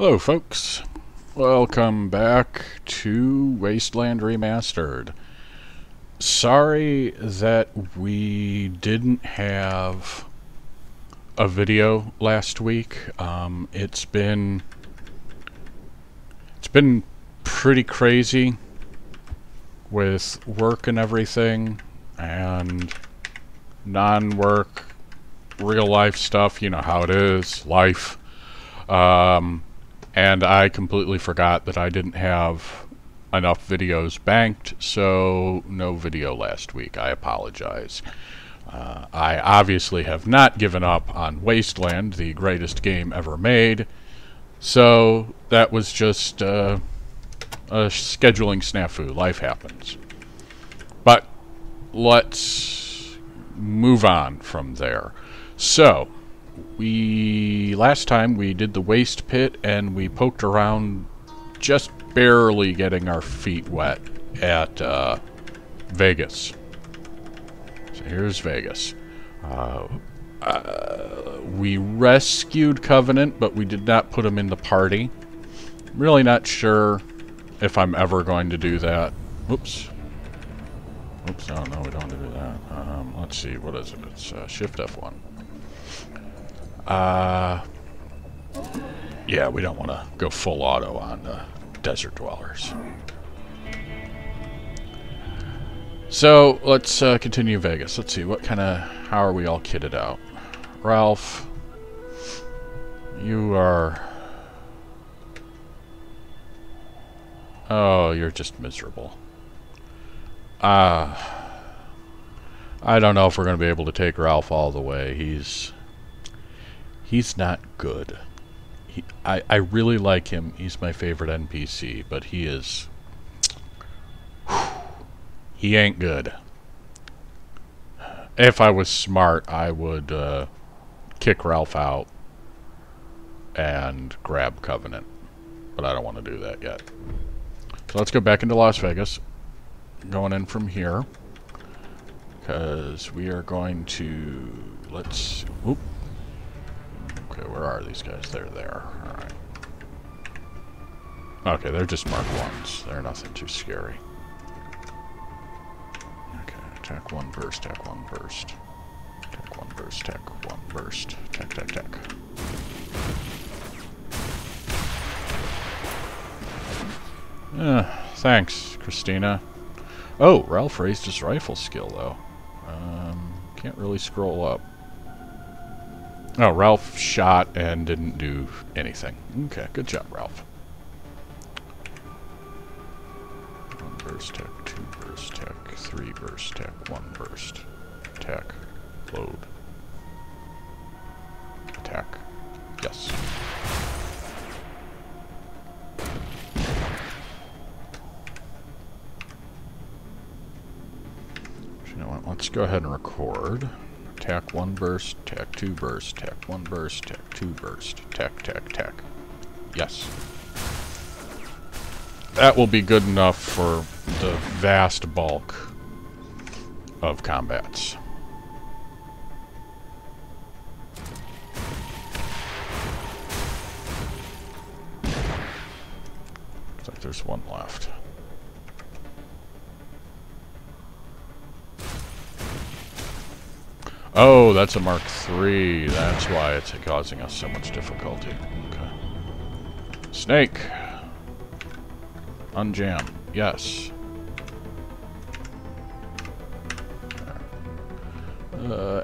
Hello folks, welcome back to Wasteland Remastered. Sorry that we didn't have a video last week. It's been pretty crazy with work and everything, and non-work, real life stuff, you know how it is, life. And I completely forgot that I didn't have enough videos banked, so no video last week. I apologize. I obviously have not given up on Wasteland, the greatest game ever made, so that was just a scheduling snafu. Life happens. But let's move on from there. So, last time we did the waste pit and we poked around, just barely getting our feet wet at Vegas. So here's Vegas. We rescued Covenant, but we did not put him in the party. I'm really not sure if I'm ever going to do that. Oops. Oops, no, we don't want to do that. Let's see, what is it? It's Shift F1. Yeah, we don't want to go full auto on Desert Dwellers. So, let's continue Vegas. Let's see, how are we all kitted out? Ralph, you are... Oh, you're just miserable. I don't know if we're going to be able to take Ralph all the way. He's not good. I really like him. He's my favorite NPC, but he is... he ain't good. If I was smart, I would kick Ralph out and grab Covenant. But I don't want to do that yet. So let's go back into Las Vegas. Going in from here. Because we are going to... Let's... Oop. Okay, where are these guys? They're there. Alright. Okay, they're just Mark 1s. They're nothing too scary. Okay, attack one burst, attack one burst. Attack one burst, attack one burst. Attack, attack, attack. Thanks, Christina. Oh, Ralph raised his rifle skill, though. Can't really scroll up. Oh, Ralph shot and didn't do anything. Okay, good job, Ralph. One burst tech, two burst tech, three burst tech, one burst tech, load, attack. Yes. You know what? Let's go ahead and record. Attack one burst, attack two burst, attack one burst, attack two burst, attack, attack, attack. Yes. That will be good enough for the vast bulk of combats. Looks like there's one left. Oh, that's a Mark III. That's why it's causing us so much difficulty. Okay. Snake. Unjam. Yes.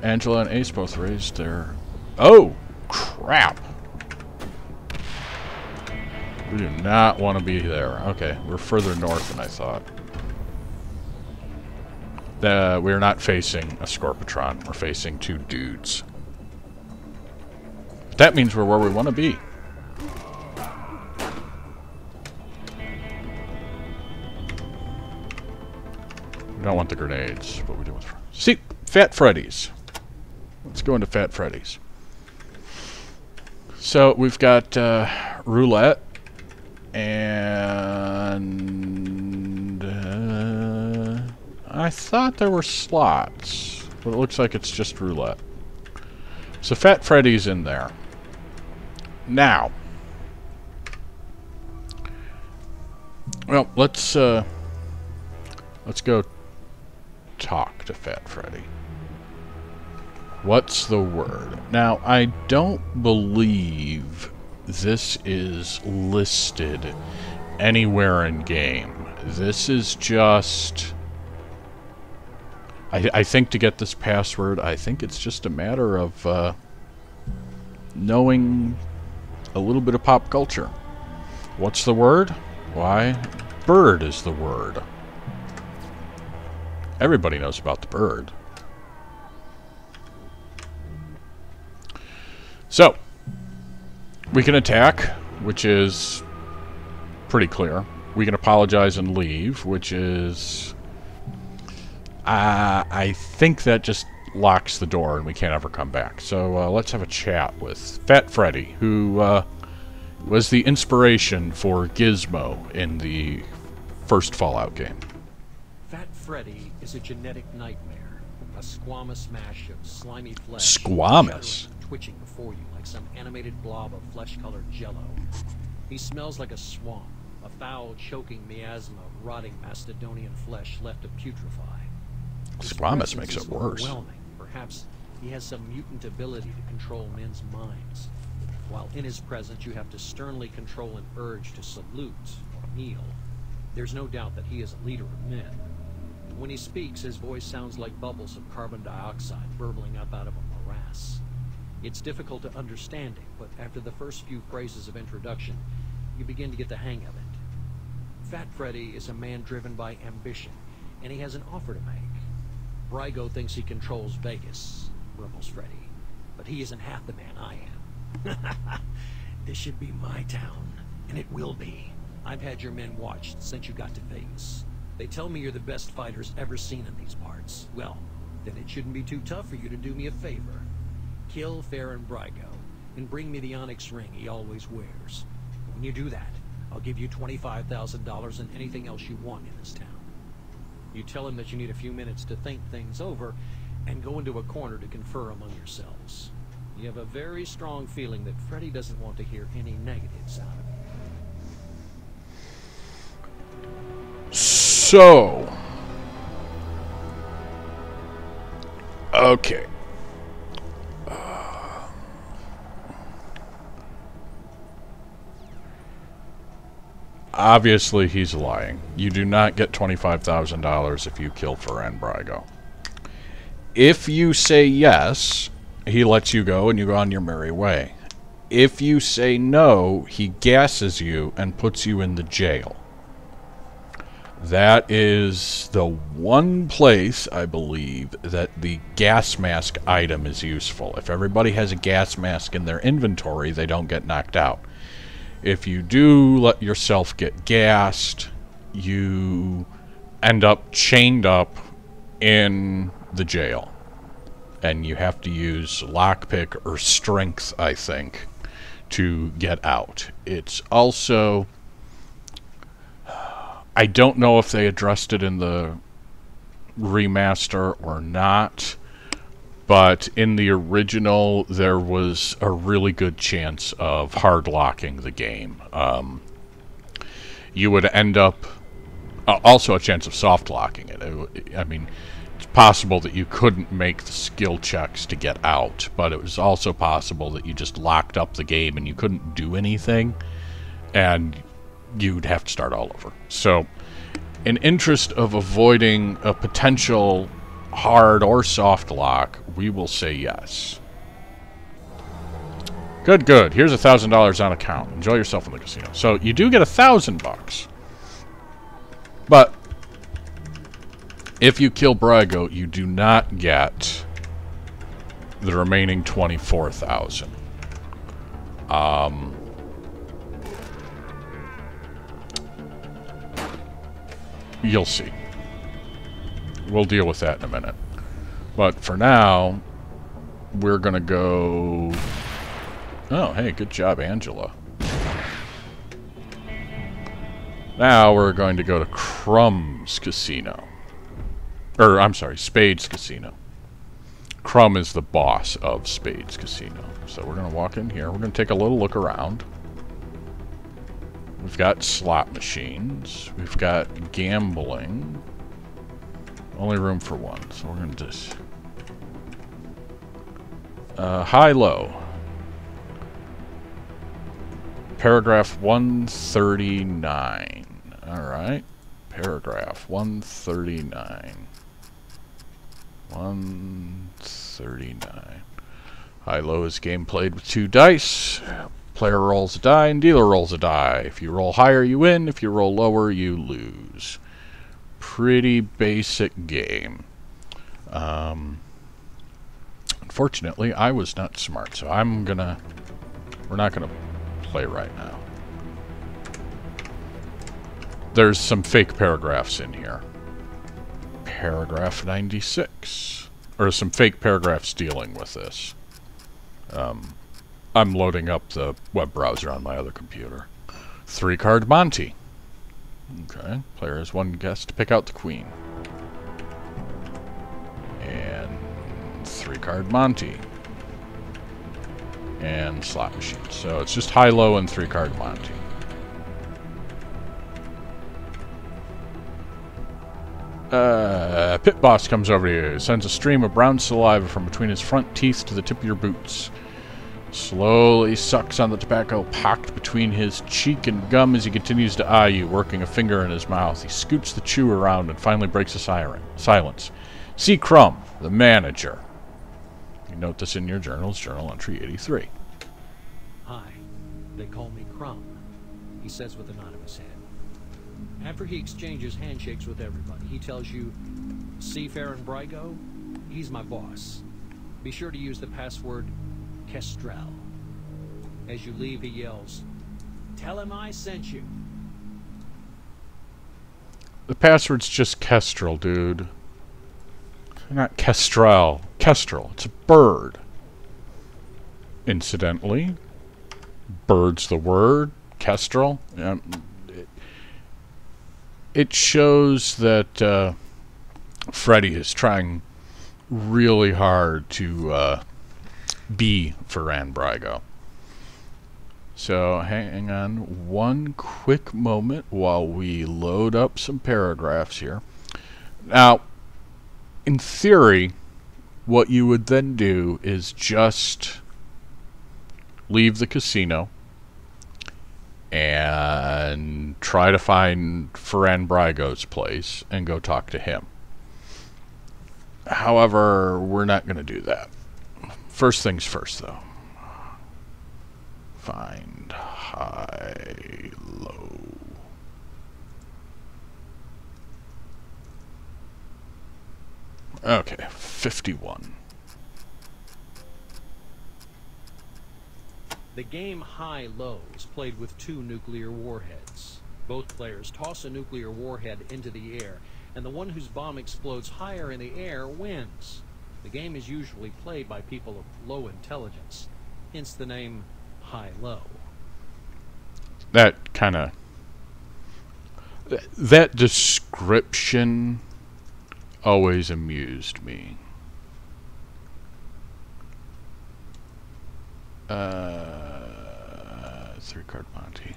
Angela and Ace both raised their... Oh! Crap! We do not want to be there. Okay, we're further north than I thought. We're not facing a Scorpitron. We're facing two dudes. That means we're where we want to be. We don't want the grenades, but we do want... See, Fat Freddy's. Let's go into Fat Freddy's. So, we've got roulette and... I thought there were slots, but it looks like it's just roulette. So Fat Freddy's in there. Now, Well, let's go talk to Fat Freddy. What's the word? Now, I don't believe this is listed anywhere in game. This is just... I think to get this password, I think it's just a matter of knowing a little bit of pop culture. What's the word? Why, bird is the word. Everybody knows about the bird. So, we can attack, which is pretty clear. We can apologize and leave, which is... I think that just locks the door and we can't ever come back. So let's have a chat with Fat Freddy, who was the inspiration for Gizmo in the first Fallout game. Fat Freddy is a genetic nightmare, a squamous mash of slimy flesh. Squamous? Twitching before you like some animated blob of flesh-colored jello. He smells like a swamp, a foul, choking miasma of rotting Macedonian flesh left to putrefy. Squamous makes it worse. Perhaps he has some mutant ability to control men's minds. While in his presence you have to sternly control an urge to salute or kneel. There's no doubt that he is a leader of men. When he speaks, his voice sounds like bubbles of carbon dioxide burbling up out of a morass. It's difficult to understand him, but after the first few phrases of introduction, you begin to get the hang of it. Fat Freddy is a man driven by ambition, and he has an offer to make. Brygo thinks he controls Vegas, grumbles Freddy, but he isn't half the man I am. This should be my town, and it will be. I've had your men watched since you got to Vegas. They tell me you're the best fighters ever seen in these parts. Well, then it shouldn't be too tough for you to do me a favor. Kill Farron Brygo, and bring me the onyx ring he always wears. When you do that, I'll give you $25,000 and anything else you want in this town. You tell him that you need a few minutes to think things over, and go into a corner to confer among yourselves. You have a very strong feeling that Freddy doesn't want to hear any negatives out of it. So... okay. Obviously, he's lying. You do not get $25,000 if you kill Farron Brygo. If you say yes, he lets you go and you go on your merry way. If you say no, he gasses you and puts you in the jail. That is the one place, I believe, that the gas mask item is useful. If everybody has a gas mask in their inventory, they don't get knocked out. If you do let yourself get gassed, you end up chained up in the jail. And you have to use lockpick or strength, I think, to get out. It's also... I don't know if they addressed it in the remaster or not, but in the original there was a really good chance of hard locking the game. You would end up... also a chance of soft locking it. I mean, it's possible that you couldn't make the skill checks to get out, but it was also possible that you just locked up the game and you couldn't do anything, and you'd have to start all over. So, in interest of avoiding a potential hard or soft lock, we will say yes. Good, good. Here's $1,000 on account. Enjoy yourself in the casino. So you do get $1,000 but if you kill Brygo, you do not get the remaining $24,000. You'll see. We'll deal with that in a minute. But for now, we're gonna go... Oh, hey, good job, Angela. Now we're going to go to Crumb's Casino. Or, I'm sorry, Spade's Casino. Crumb is the boss of Spade's Casino. So we're gonna walk in here. We're gonna take a little look around. We've got slot machines. We've got gambling. Only room for one, so we're going to just... high-low. Paragraph 139. Alright. Paragraph 139. 139. High-low is game played with 2 dice. Player rolls a die and dealer rolls a die. If you roll higher, you win. If you roll lower, you lose. Pretty basic game. Unfortunately, I was not smart, so we're not gonna play right now. There's some fake paragraphs in here. Paragraph 96. Or some fake paragraphs dealing with this. I'm loading up the web browser on my other computer. 3-card Monty. Okay, player has 1 guess to pick out the queen. And 3-card Monty. And slot machine. So it's just high-low and 3-card Monty. Pit boss comes over to you, sends a stream of brown saliva from between his front teeth to the tip of your boots. Slowly sucks on the tobacco pocked between his cheek and gum as he continues to eye you, working a finger in his mouth. He scoots the chew around and finally breaks the silence. See Crumb, the manager. You note this in your journals, journal entry 83. Hi, they call me Crumb, he says with a nod of his head. After he exchanges handshakes with everybody, he tells you, see Farron Brygo? He's my boss. Be sure to use the password Kestrel. As you leave, he yells, tell him I sent you. The password's just Kestrel, dude. Not Kestrel. Kestrel. It's a bird. Incidentally, bird's the word. Kestrel. It shows that Freddy is trying really hard to be Farron Brygo. So hang on one quick moment while we load up some paragraphs here. Now, in theory, what you would then do is just leave the casino and try to find Farron Brygo's place and go talk to him. However, we're not going to do that. First things first, though. Find high, low. Okay, 51. The game high-low is played with 2 nuclear warheads. Both players toss a nuclear warhead into the air, and the one whose bomb explodes higher in the air wins. The game is usually played by people of low intelligence, hence the name high-low. That kind of... that description always amused me. 3-card Monty.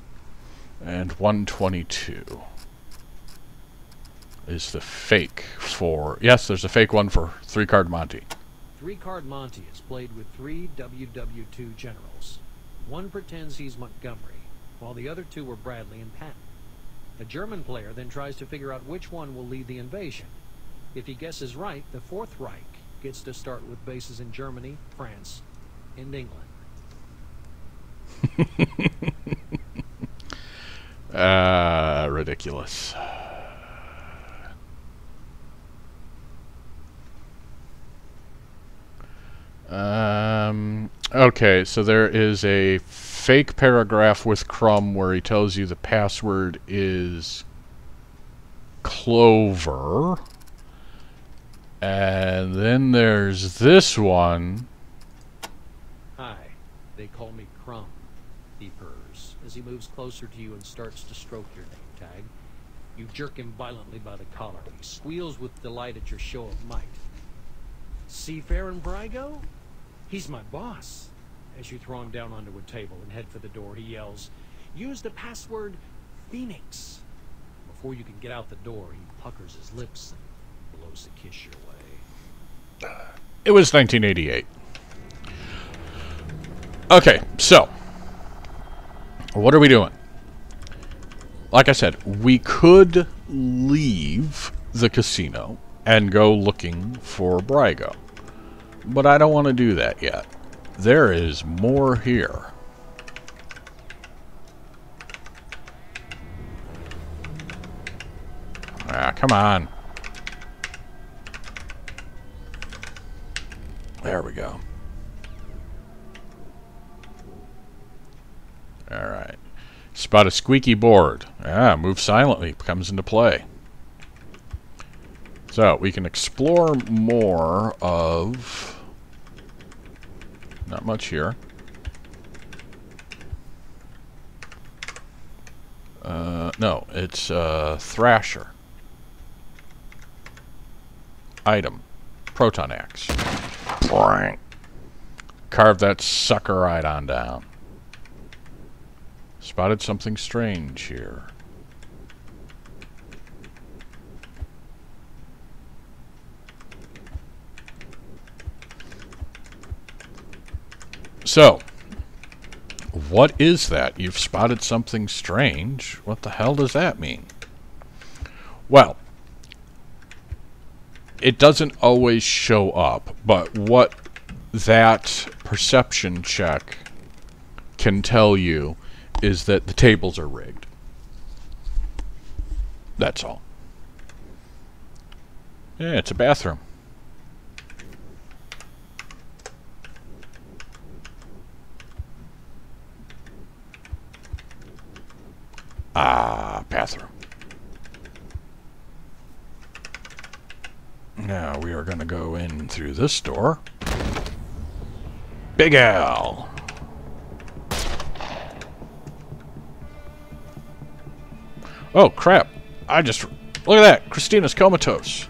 And 122 is the fake for... Yes, there's a fake one for 3-card Monty. 3-card Monty is played with 3 WW2 generals. One pretends he's Montgomery, while the other 2 are Bradley and Patton. A German player then tries to figure out which one will lead the invasion. If he guesses right, the Fourth Reich gets to start with bases in Germany, France, and England. Ridiculous. Okay, so there is a fake paragraph with Crumb where he tells you the password is Clover. And then there's this one. Hi, they call me Crumb, he purrs, as he moves closer to you and starts to stroke your name tag. You jerk him violently by the collar. He squeals with delight at your show of might. See Farron Brygo? He's my boss. As you throw him down onto a table and head for the door, he yells, use the password Phoenix. Before you can get out the door, he puckers his lips and blows a kiss your way. It was 1988. Okay, so what are we doing? Like I said, we could leave the casino and go looking for Brygo. But I don't want to do that yet. There is more here. Ah, come on. There we go. Alright. Spot a squeaky board. Ah, move silently. Comes into play. So, we can explore more of... Not much here. No, it's Thrasher. Item. Proton axe. Carve that sucker right on down. Spotted something strange here. So, what is that? You've spotted something strange. What the hell does that mean? Well, it doesn't always show up, but what that perception check can tell you is that the tables are rigged. That's all. Yeah, it's a bathroom. Ah, bathroom. Now we are going to go in through this door. Big Al. Oh, crap. Look at that. Christina's comatose.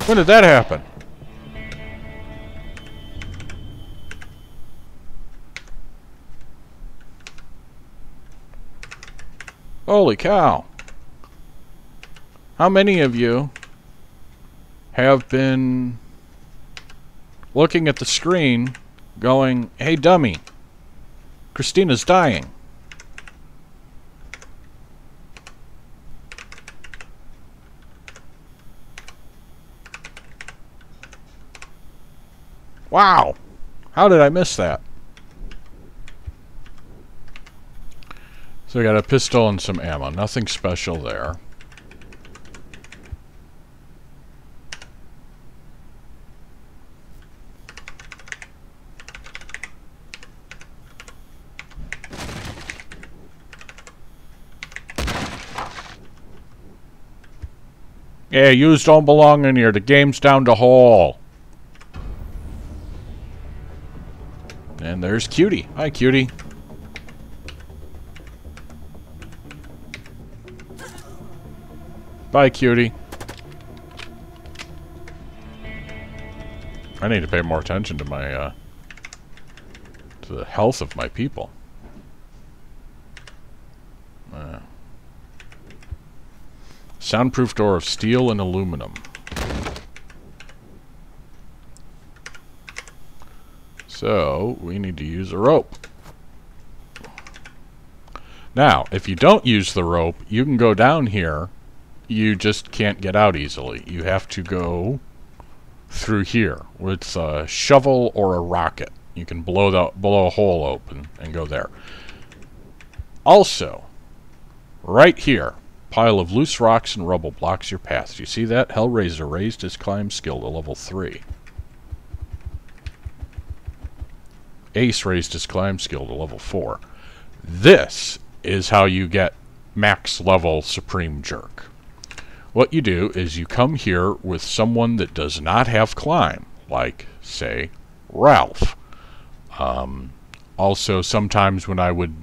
When did that happen? Holy cow. How many of you have been looking at the screen going, hey dummy, Christina's dying? Wow. How did I miss that? So we got a pistol and some ammo. Nothing special there. Yeah, yous don't belong in here. The game's down the hall. And there's Cutie. Hi, Cutie. Bye, Cutie. I need to pay more attention to my, to the health of my people. Soundproof door of steel and aluminum. So, we need to use a rope. Now, if you don't use the rope, you can go down here. You just can't get out easily. You have to go through here with a shovel or a rocket. You can blow a hole open and go there. Also, right here, pile of loose rocks and rubble blocks your path. Do you see that? Hellraiser raised his climb skill to level 3. Ace raised his climb skill to level 4. This is how you get max level Supreme Jerk. What you do is you come here with someone that does not have climb, like, say, Ralph. Also, sometimes when I would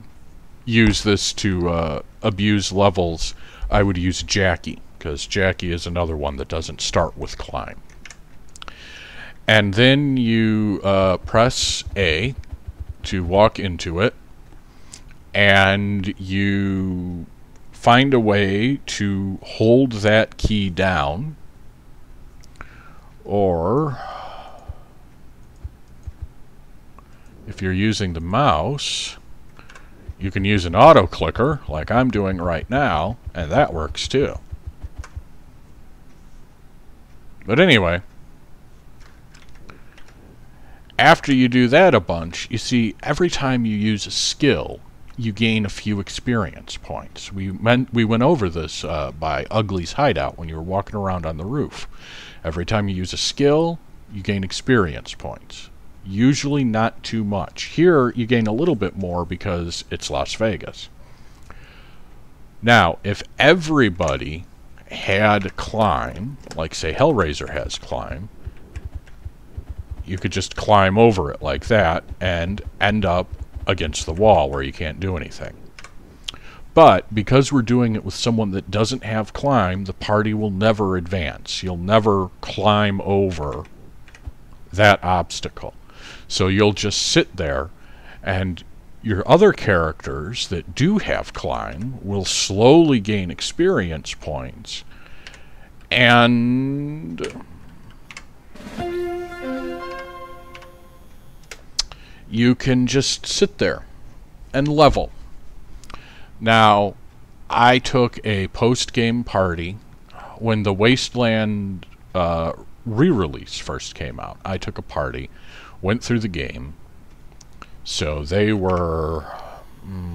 use this to abuse levels, I would use Jackie, because Jackie is another one that doesn't start with climb. And then you press A to walk into it, and you find a way to hold that key down, or if you're using the mouse, you can use an auto clicker like I'm doing right now, and that works too. But anyway, after you do that a bunch, you see every time you use a skill, you gain a few experience points. We went over this by Ugly's hideout when you were walking around on the roof. Every time you use a skill, you gain experience points. Usually not too much. Here, you gain a little bit more because it's Las Vegas. Now, if everybody had climb, like say Hellraiser has climb, you could just climb over it like that and end up against the wall where you can't do anything. But because we're doing it with someone that doesn't have climb, the party will never advance. You'll never climb over that obstacle. So you'll just sit there, and your other characters that do have climb will slowly gain experience points, and you can just sit there and level. Now, I took a post-game party when the Wasteland re-release first came out. I took a party, went through the game. So they were,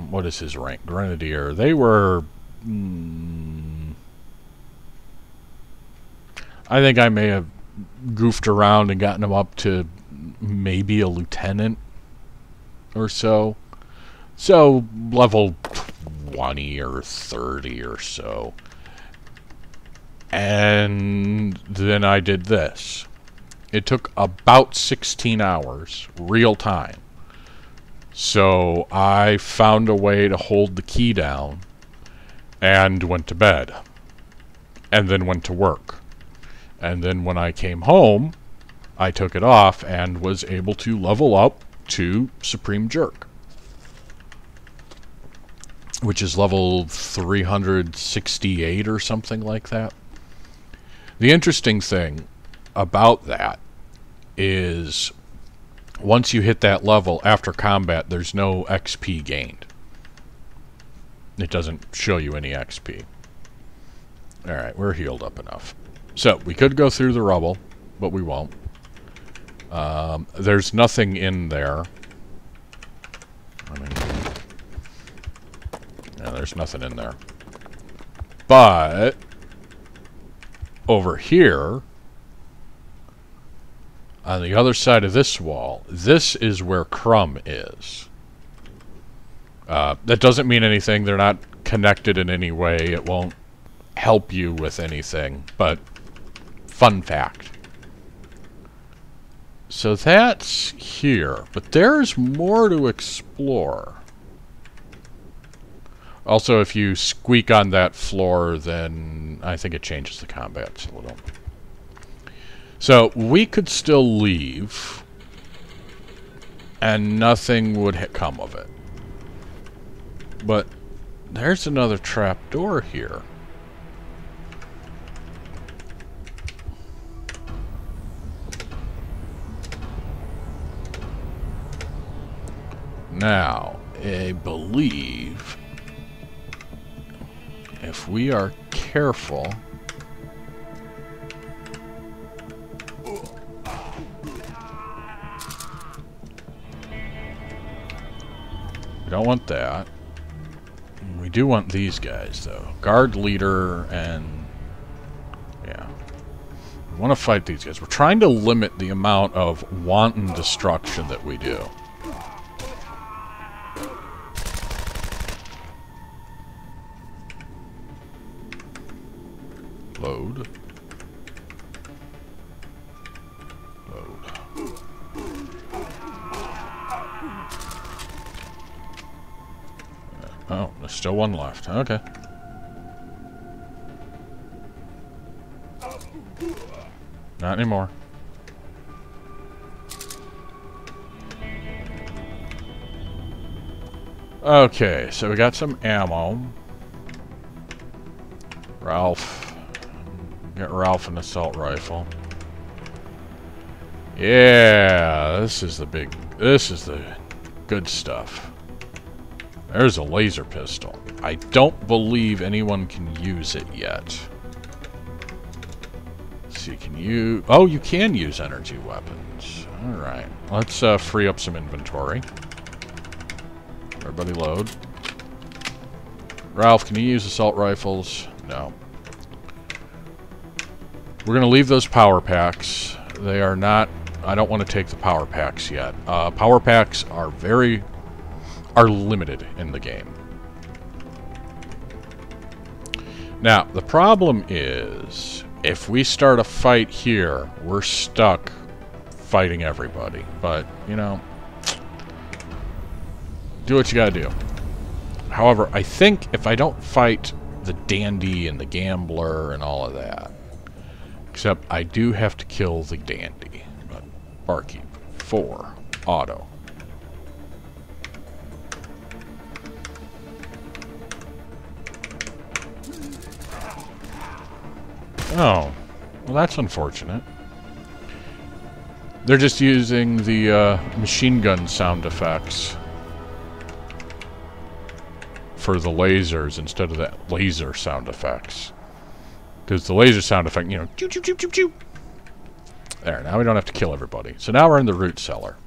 what is his rank? Grenadier. They were, I think I may have goofed around and gotten them up to maybe a lieutenant or so. So level 20 or 30 or so. And then I did this. It took about 16 hours, real time. So I found a way to hold the key down and went to bed. And then went to work. And then when I came home, I took it off and was able to level up to Supreme Jerk, which is level 368 or something like that. The interesting thing about that is once you hit that level after combat, there's no XP gained. It doesn't show you any XP. Alright, we're healed up enough. So, we could go through the rubble, but we won't. There's nothing in there. I mean, yeah, there's nothing in there. But over here, on the other side of this wall, this is where Crumb is. That doesn't mean anything. They're not connected in any way. It won't help you with anything. But, fun fact. So that's here. But there's more to explore. Also, if you squeak on that floor, then I think it changes the combat a little. So, we could still leave, and nothing would come of it. But there's another trapdoor here. Now, I believe if we are careful, we don't want that. We do want these guys, though. Guard leader and... yeah. We want to fight these guys. We're trying to limit the amount of wanton destruction that we do. Load. Load. Oh, there's still one left. Okay. Not anymore. Okay, so we got some ammo. Ralph. Get Ralph an assault rifle. Yeah, this is the good stuff. There's a laser pistol. I don't believe anyone can use it yet. Let's see, can you... Oh, you can use energy weapons. Alright, let's free up some inventory. Everybody load. Ralph, can you use assault rifles? No. We're going to leave those power packs. They are not... I don't want to take the power packs yet. Power packs are limited in the game. Now, the problem is, if we start a fight here, we're stuck fighting everybody. But, you know, do what you gotta do. However, I think if I don't fight the dandy and the gambler and all of that, except I do have to kill the dandy. But barkeep, 4, auto. Oh, well that's unfortunate. They're just using the machine gun sound effects for the lasers instead of the laser sound effects. Because the laser sound effect, you know, choo choo choo choo choo. There, now we don't have to kill everybody. So now we're in the Root Cellar.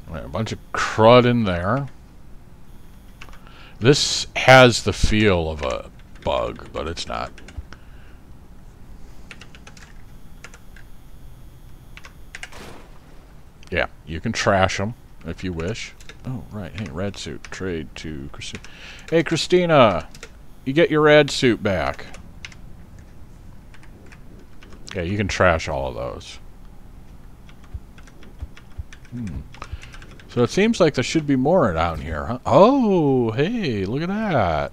Right, a bunch of crud in there. This has the feel of a bug, but it's not. Yeah, you can trash them if you wish. Oh, right. Hey, rad suit. Trade to Christina. Hey, Christina! You get your rad suit back. Yeah, you can trash all of those. So it seems like there should be more down here, huh? Oh, hey, look at that.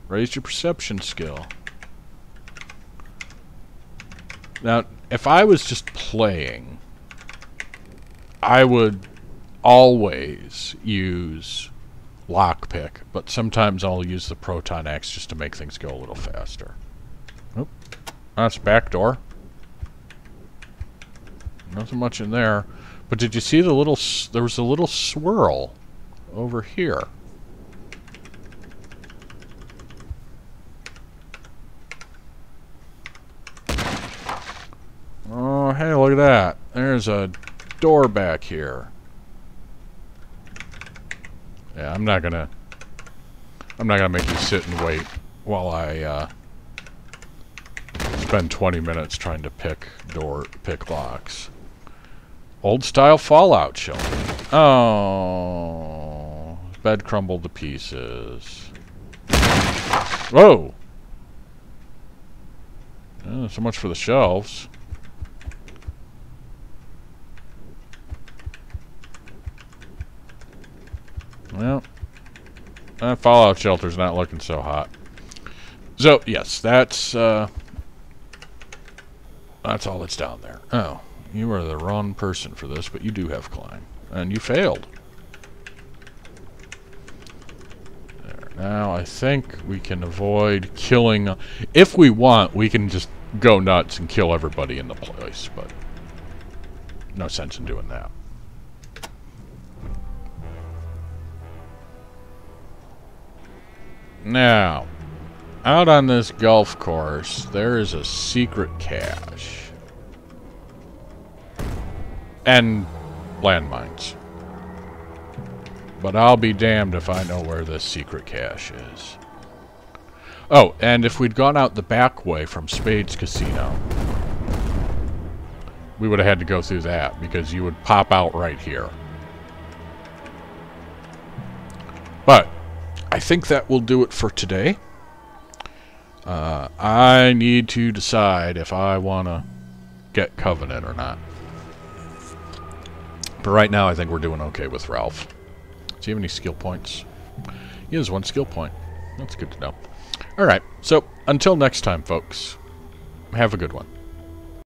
Raised your perception skill. Now, if I was just playing, I would always use lockpick, but sometimes I'll use the proton axe just to make things go a little faster. Oop. That's a back door. Nothing much in there. But did you see the little... there was a little swirl over here. Oh, hey, look at that. There's a door back here. Yeah, I'm not gonna make you sit and wait while I spend 20 minutes trying to pick locks. Old style Fallout shelter. Oh, bed crumbled to pieces. Whoa! Oh, so much for the shelves. Well, that Fallout shelter's not looking so hot. So, yes, that's all that's down there. Oh, you are the wrong person for this, but you do have climb. And you failed. There. Now, I think we can avoid killing... If we want, we can just go nuts and kill everybody in the place, but no sense in doing that. Now, out on this golf course, there is a secret cache. And landmines. But I'll be damned if I know where this secret cache is. Oh, and if we'd gone out the back way from Spades Casino, we would have had to go through that, because you would pop out right here. But I think that will do it for today. I need to decide if I want to get Covenant or not. But right now, I think we're doing okay with Ralph. Does he have any skill points? He has 1 skill point. That's good to know. Alright, so until next time, folks, have a good one.